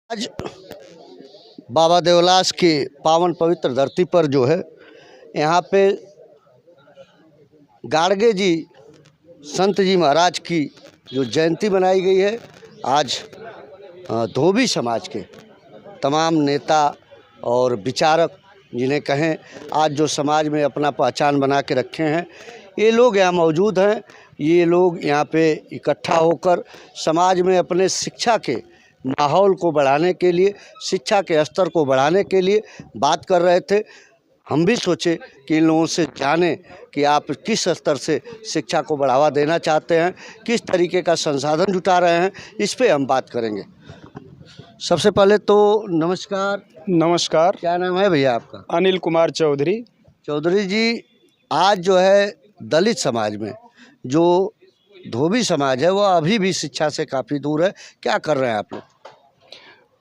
आज बाबा देवलास की पावन पवित्र धरती पर जो है यहाँ पे गाड़गे जी संत जी महाराज की जो जयंती मनाई गई है। आज धोबी समाज के तमाम नेता और विचारक जिन्हें कहें, आज जो समाज में अपना पहचान बना के रखे हैं, ये लोग यहाँ मौजूद हैं। ये लोग यहाँ पे इकट्ठा होकर समाज में अपने शिक्षा के माहौल को बढ़ाने के लिए, शिक्षा के स्तर को बढ़ाने के लिए बात कर रहे थे। हम भी सोचे कि इन लोगों से जानें कि आप किस स्तर से शिक्षा को बढ़ावा देना चाहते हैं, किस तरीके का संसाधन जुटा रहे हैं, इस पे हम बात करेंगे। सबसे पहले तो नमस्कार। नमस्कार। क्या नाम है भैया आपका? अनिल कुमार चौधरी। चौधरी जी, आज जो है दलित समाज में जो धोबी समाज है वो अभी भी शिक्षा से काफ़ी दूर है, क्या कर रहे हैं आप लोग?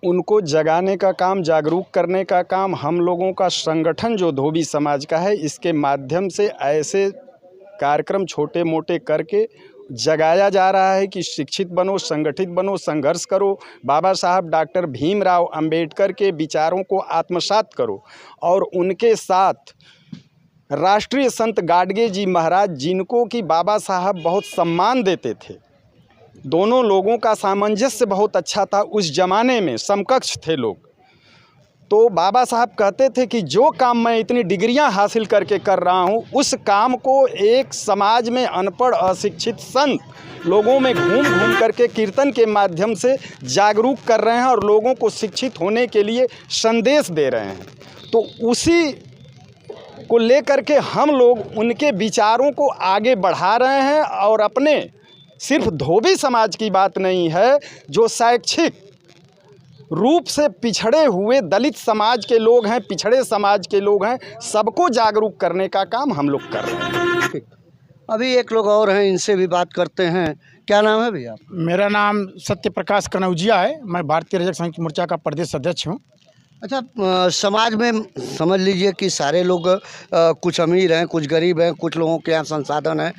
उनको जगाने का काम, जागरूक करने का काम हम लोगों का संगठन जो धोबी समाज का है, इसके माध्यम से ऐसे कार्यक्रम छोटे मोटे करके जगाया जा रहा है कि शिक्षित बनो, संगठित बनो, संघर्ष करो, बाबा साहब डॉक्टर भीमराव अंबेडकर के विचारों को आत्मसात करो और उनके साथ राष्ट्रीय संत गाडगे जी महाराज, जिनको कि बाबा साहब बहुत सम्मान देते थे, दोनों लोगों का सामंजस्य बहुत अच्छा था। उस ज़माने में समकक्ष थे लोग। तो बाबा साहब कहते थे कि जो काम मैं इतनी डिग्रियां हासिल करके कर रहा हूं, उस काम को एक समाज में अनपढ़ अशिक्षित संत लोगों में घूम घूम करके कीर्तन के माध्यम से जागरूक कर रहे हैं और लोगों को शिक्षित होने के लिए संदेश दे रहे हैं। तो उसी को लेकर के हम लोग उनके विचारों को आगे बढ़ा रहे हैं और अपने सिर्फ धोबी समाज की बात नहीं है, जो शैक्षिक रूप से पिछड़े हुए दलित समाज के लोग हैं, पिछड़े समाज के लोग हैं, सबको जागरूक करने का काम हम लोग कर रहे हैं। अभी एक लोग और हैं, इनसे भी बात करते हैं। क्या नाम है भैया? मेरा नाम सत्य प्रकाश कनौजिया है। मैं भारतीय रजक संयुक्त मोर्चा का प्रदेश अध्यक्ष हूँ। अच्छा, समाज में समझ लीजिए कि सारे लोग कुछ अमीर हैं, कुछ गरीब हैं, कुछ लोगों के यहाँ संसाधन हैं,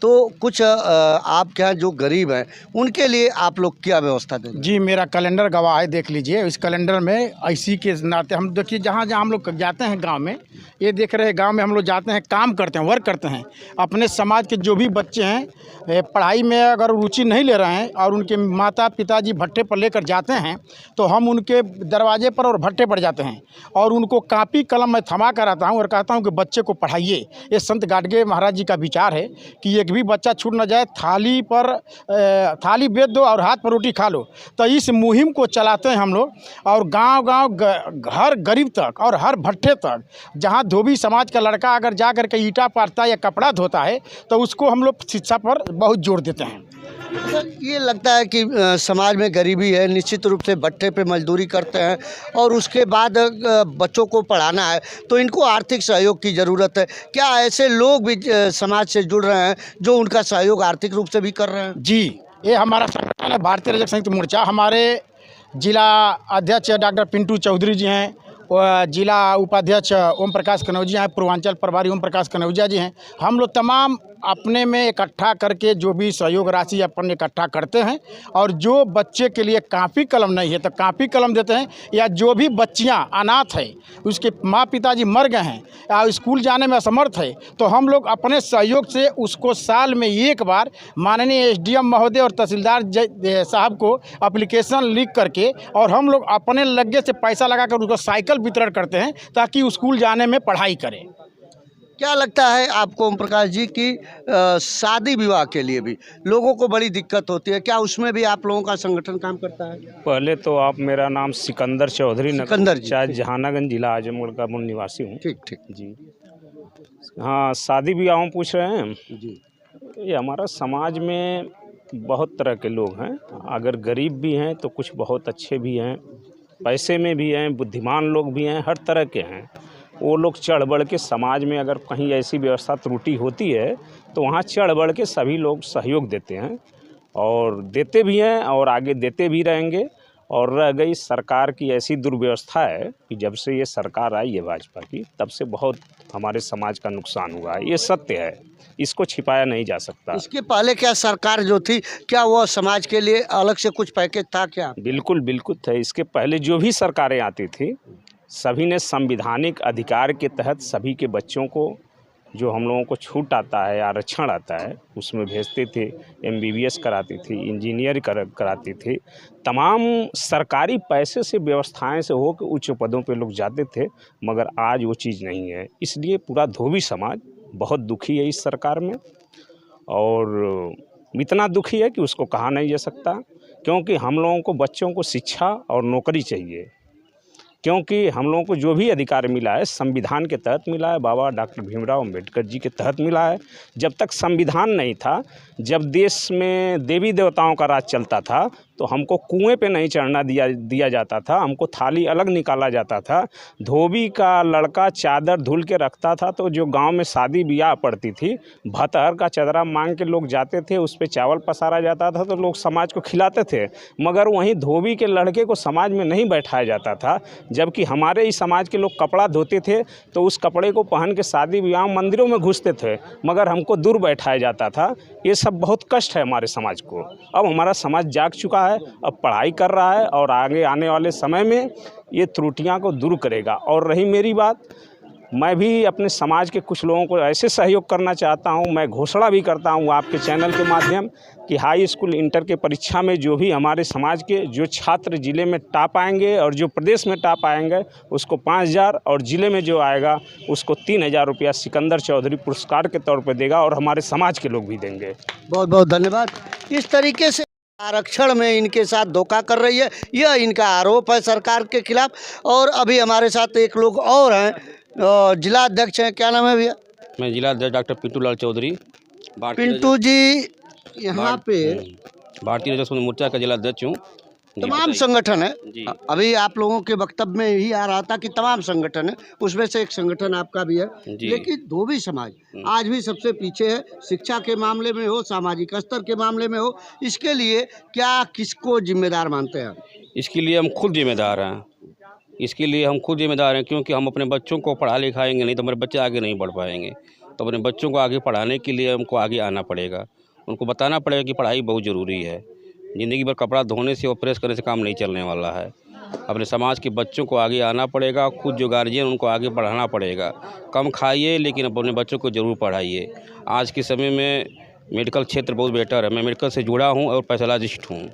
तो कुछ आपके यहाँ जो गरीब हैं उनके लिए आप लोग क्या व्यवस्था दें? जी, मेरा कैलेंडर गवाह है, देख लीजिए। इस कैलेंडर में ऐसी के नाते हम देखिए, जहाँ जहाँ हम लोग जाते हैं गांव में, ये देख रहे हैं, गांव में हम लोग जाते हैं, काम करते हैं, वर्क करते हैं। अपने समाज के जो भी बच्चे हैं, पढ़ाई में अगर रुचि नहीं ले रहे हैं और उनके माता पिताजी भट्टे पर लेकर जाते हैं, तो हम उनके दरवाजे पर और भट्टे पर जाते हैं और उनको कापी कलम में थमा कर आता हूँ और कहता हूँ कि बच्चे को पढ़ाइए। ये संत गाडगे महाराज जी का विचार है कि एक भी बच्चा छूट न जाए, थाली बेच दो और हाथ पर रोटी खा लो। तो इस मुहिम को चलाते हैं हम लोग और गांव-गांव, हर गरीब तक और हर भट्टे तक, जहां धोबी समाज का लड़का अगर जा कर के ईंटा पाटता है या कपड़ा धोता है, तो उसको हम लोग शिक्षा पर बहुत जोर देते हैं। ये लगता है कि समाज में गरीबी है, निश्चित रूप से भट्टे पे मजदूरी करते हैं और उसके बाद बच्चों को पढ़ाना है, तो इनको आर्थिक सहयोग की ज़रूरत है। क्या ऐसे लोग भी समाज से जुड़ रहे हैं जो उनका सहयोग आर्थिक रूप से भी कर रहे हैं? जी, ये हमारा संगठन है भारतीय रजक संयुक्त मोर्चा। हमारे जिला अध्यक्ष डॉक्टर पिंटू चौधरी जी हैं, जिला उपाध्यक्ष ओम प्रकाश कनौजिया हैं, पूर्वांचल प्रभारी ओम प्रकाश कनौजिया जी हैं। हम लोग तमाम अपने में इकट्ठा करके जो भी सहयोग राशि अपन इकट्ठा करते हैं और जो बच्चे के लिए कापी कलम नहीं है तो कापी कलम देते हैं, या जो भी बच्चियां अनाथ है, उसके माँ पिताजी मर गए हैं या स्कूल जाने में असमर्थ है, तो हम लोग अपने सहयोग से उसको साल में एक बार माननीय एसडीएम महोदय और तहसीलदार साहब को एप्लीकेशन लिख करके और हम लोग अपने लग्गे से पैसा लगाकर उसको साइकिल वितरण करते हैं ताकि स्कूल जाने में पढ़ाई करें। क्या लगता है आपको ओम प्रकाश जी की शादी विवाह के लिए भी लोगों को बड़ी दिक्कत होती है, क्या उसमें भी आप लोगों का संगठन काम करता है? पहले तो आप, मेरा नाम सिकंदर चौधरी, सिकंदर जी, शायद जहानागंज जिला आजमगढ़ का मूल निवासी हूँ। ठीक ठीक जी हाँ, शादी ब्याह पूछ रहे हैं जी। ये हमारा समाज में बहुत तरह के लोग हैं। अगर गरीब भी हैं तो कुछ बहुत अच्छे भी हैं, पैसे में भी हैं, बुद्धिमान लोग भी हैं, हर तरह के हैं। वो लोग चढ़ बढ़ के समाज में अगर कहीं ऐसी व्यवस्था त्रुटि होती है तो वहाँ चढ़ बढ़ के सभी लोग सहयोग देते हैं और देते भी हैं और आगे देते भी रहेंगे। और रह गई सरकार की ऐसी दुर्व्यवस्था है कि जब से ये सरकार आई है भाजपा की, तब से बहुत हमारे समाज का नुकसान हुआ है। ये सत्य है, इसको छिपाया नहीं जा सकता। इसके पहले क्या सरकार जो थी, क्या वो समाज के लिए अलग से कुछ पैकेज था क्या? बिल्कुल बिल्कुल थे। इसके पहले जो भी सरकारें आती थी, सभी ने संविधानिक अधिकार के तहत सभी के बच्चों को, जो हम लोगों को छूट आता है, आरक्षण आता है, उसमें भेजते थे। MBBS कराती थी, इंजीनियर कराती थी। तमाम सरकारी पैसे से, व्यवस्थाएं से हो के उच्च पदों पे लोग जाते थे, मगर आज वो चीज़ नहीं है। इसलिए पूरा धोबी समाज बहुत दुखी है इस सरकार में, और इतना दुखी है कि उसको कहा नहीं जा सकता। क्योंकि हम लोगों को, बच्चों को शिक्षा और नौकरी चाहिए, क्योंकि हम लोगों को जो भी अधिकार मिला है संविधान के तहत मिला है, बाबा डॉक्टर भीमराव अंबेडकर जी के तहत मिला है। जब तक संविधान नहीं था, जब देश में देवी देवताओं का राज चलता था, तो हमको कुएं पे नहीं चढ़ना दिया जाता था, हमको थाली अलग निकाला जाता था। धोबी का लड़का चादर धुल के रखता था, तो जो गांव में शादी ब्याह पड़ती थी, भतहर का चदरा मांग के लोग जाते थे, उस पे चावल पसारा जाता था, तो लोग समाज को खिलाते थे। मगर वहीं धोबी के लड़के को समाज में नहीं बैठाया जाता था। जबकि हमारे ही समाज के लोग कपड़ा धोते थे, तो उस कपड़े को पहन के शादी ब्याह मंदिरों में घुसते थे, मगर हमको दूर बैठाया जाता था। ये सब बहुत कष्ट है हमारे समाज को। अब हमारा समाज जाग चुका है, अब पढ़ाई कर रहा है, और आगे आने वाले समय में ये त्रुटियां को दूर करेगा। और रही मेरी बात, मैं भी अपने समाज के कुछ लोगों को ऐसे सहयोग करना चाहता हूं। मैं घोषणा भी करता हूं आपके चैनल के माध्यम कि हाई स्कूल इंटर के परीक्षा में जो भी हमारे समाज के जो छात्र ज़िले में टॉप आएंगे और जो प्रदेश में टॉप आएंगे, उसको 5,000, और ज़िले में जो आएगा उसको 3,000 रुपया सिकंदर चौधरी पुरस्कार के तौर पर देगा, और हमारे समाज के लोग भी देंगे। बहुत बहुत धन्यवाद। इस तरीके से आरक्षण में इनके साथ धोखा कर रही है, यह इनका आरोप है सरकार के खिलाफ। और अभी हमारे साथ एक लोग और हैं, जिला अध्यक्ष हैं, क्या नाम है भैया? मैं जिला अध्यक्ष डॉक्टर पिंटू लाल चौधरी। पिंटू जी, यहाँ पे भारतीय राजस्व मोर्चा का जिला अध्यक्ष हूँ। तमाम संगठन है। जी। अभी आप लोगों के वक्तव्य में ही आ रहा था कि तमाम संगठन है, उसमें से एक संगठन आपका भी है। जी। लेकिन धोबी समाज आज भी सबसे पीछे है, शिक्षा के मामले में हो, सामाजिक स्तर के मामले में हो। इसके लिए क्या, किसको जिम्मेदार मानते हैं? इसके लिए हम खुद जिम्मेदार हैं। क्योंकि हम अपने बच्चों को पढ़ा लिखाएंगे नहीं तो हमारे बच्चे आगे नहीं बढ़ पाएंगे। तो अपने बच्चों को आगे पढ़ाने के लिए हमको आगे आना पड़ेगा, उनको बताना पड़ेगा कि पढ़ाई बहुत ज़रूरी है। ज़िंदगी भर कपड़ा धोने से और प्रेस करने से काम नहीं चलने वाला है। अपने समाज के बच्चों को आगे आना पड़ेगा, खुद जो गार्जियन उनको आगे बढ़ाना पड़ेगा। कम खाइए लेकिन अपने बच्चों को ज़रूर पढ़ाइए। आज के समय में मेडिकल क्षेत्र बहुत बेटर है। मैं मेडिकल से जुड़ा हूँ और पैथोलॉजिस्ट हूँ।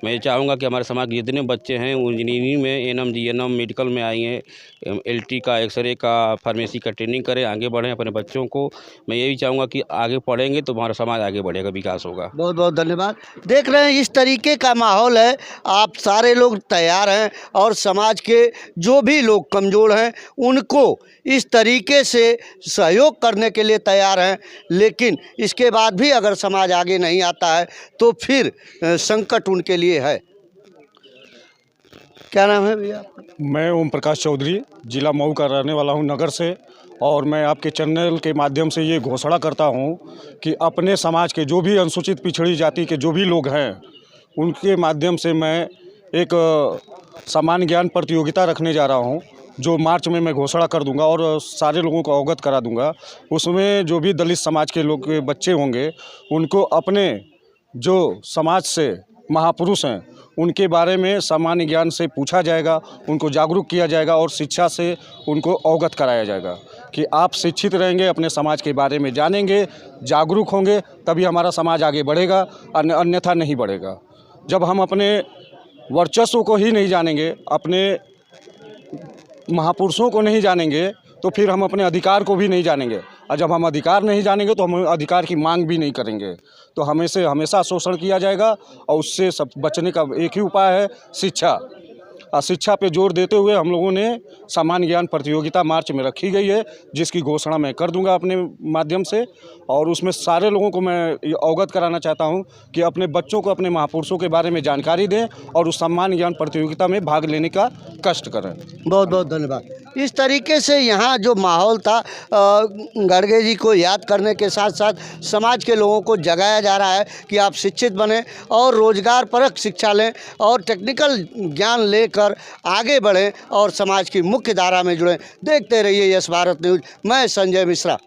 मैं चाहूँगा कि हमारे समाज के जितने बच्चे हैं वो इंजीनियरिंग में, एएनएम, जीएनएम, मेडिकल में आई हैं, एलटी का, एक्सरे का, फार्मेसी का ट्रेनिंग करें, आगे बढ़ें। अपने बच्चों को मैं यही चाहूँगा कि आगे पढ़ेंगे तो हमारा समाज आगे बढ़ेगा, विकास होगा। बहुत बहुत धन्यवाद। देख रहे हैं इस तरीके का माहौल है। आप सारे लोग तैयार हैं, और समाज के जो भी लोग कमज़ोर हैं उनको इस तरीके से सहयोग करने के लिए तैयार हैं। लेकिन इसके बाद भी अगर समाज आगे नहीं आता है तो फिर संकट उनके लिए है। क्या नाम है भैया? मैं ओम प्रकाश चौधरी, जिला मऊ का रहने वाला हूं, नगर से। और मैं आपके चैनल के माध्यम से ये घोषणा करता हूं कि अपने समाज के जो भी अनुसूचित पिछड़ी जाति के जो भी लोग हैं, उनके माध्यम से मैं एक सामान्य ज्ञान प्रतियोगिता रखने जा रहा हूं, जो मार्च में मैं घोषणा कर दूंगा और सारे लोगों को अवगत करा दूंगा। उसमें जो भी दलित समाज के लोग के बच्चे होंगे, उनको अपने जो समाज से महापुरुष हैं उनके बारे में सामान्य ज्ञान से पूछा जाएगा, उनको जागरूक किया जाएगा और शिक्षा से उनको अवगत कराया जाएगा कि आप शिक्षित रहेंगे, अपने समाज के बारे में जानेंगे, जागरूक होंगे, तभी हमारा समाज आगे बढ़ेगा, अन्यथा नहीं बढ़ेगा। जब हम अपने वर्चस्व को ही नहीं जानेंगे, अपने महापुरुषों को नहीं जानेंगे, तो फिर हम अपने अधिकार को भी नहीं जानेंगे, और जब हम अधिकार नहीं जानेंगे तो हम अधिकार की मांग भी नहीं करेंगे। तो हमेशा शोषण किया जाएगा, और उससे सब बचने का एक ही उपाय है, शिक्षा। और शिक्षा पे जोर देते हुए हम लोगों ने सामान्य ज्ञान प्रतियोगिता मार्च में रखी गई है, जिसकी घोषणा मैं कर दूंगा अपने माध्यम से। और उसमें सारे लोगों को मैं अवगत कराना चाहता हूं कि अपने बच्चों को अपने महापुरुषों के बारे में जानकारी दें और उस सामान्य ज्ञान प्रतियोगिता में भाग लेने का कष्ट करें। बहुत बहुत धन्यवाद। इस तरीके से यहाँ जो माहौल था गर्गे जी को याद करने के साथ साथ समाज के लोगों को जगाया जा रहा है कि आप शिक्षित बने और रोजगार परक शिक्षा लें और टेक्निकल ज्ञान लेकर आगे बढ़ें और समाज की मुख्य धारा में जुड़ें। देखते रहिए यस भारत न्यूज़। मैं संजय मिश्रा।